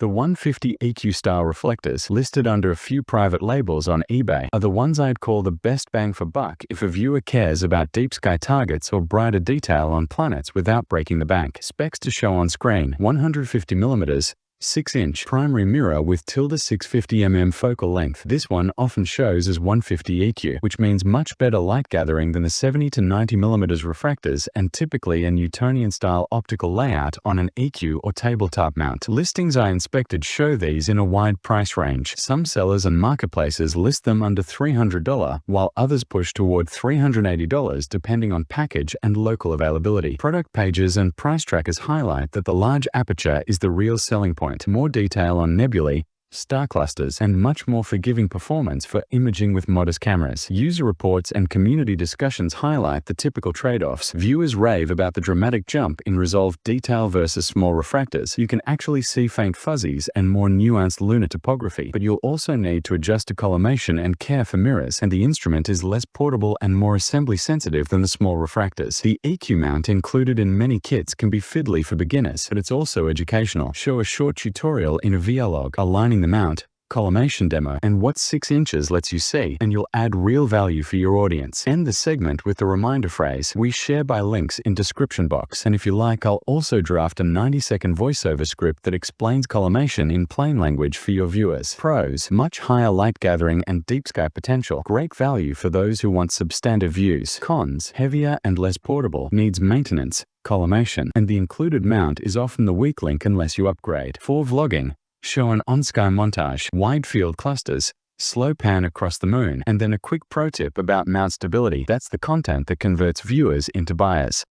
The 150 EQ style reflectors, listed under a few private labels on eBay, are the ones I'd call the best bang for buck if a viewer cares about deep sky targets or brighter detail on planets without breaking the bank. Specs to show on screen: 150mm, 6-inch primary mirror with ~650mm focal length. This one often shows as 150 EQ, which means much better light gathering than the 70 to 90mm refractors and typically a Newtonian-style optical layout on an EQ or tabletop mount. Listings I inspected show these in a wide price range. Some sellers and marketplaces list them under $300, while others push toward $380 depending on package and local availability. Product pages and price trackers highlight that the large aperture is the real selling point. More detail on nebulae, star clusters, and much more forgiving performance for imaging with modest cameras. User reports and community discussions highlight the typical trade-offs. Viewers rave about the dramatic jump in resolved detail versus small refractors. You can actually see faint fuzzies and more nuanced lunar topography, but you'll also need to adjust to collimation and care for mirrors, and the instrument is less portable and more assembly sensitive than the small refractors. The EQ mount included in many kits can be fiddly for beginners, but it's also educational. Show a short tutorial in a vlog aligning the mount, collimation demo, and what 6 inches lets you see, and you'll add real value for your audience. End the segment with the reminder phrase we share by links in description box, and if you like, I'll also draft a 90-second voiceover script that explains collimation in plain language for your viewers. Pros: much higher light gathering and deep sky potential. Great value for those who want substantive views. Cons: heavier and less portable, needs maintenance, collimation, and the included mount is often the weak link unless you upgrade. For vlogging, show an on-sky montage, wide field clusters, slow pan across the moon, and then a quick pro tip about mount stability. That's the content that converts viewers into buyers.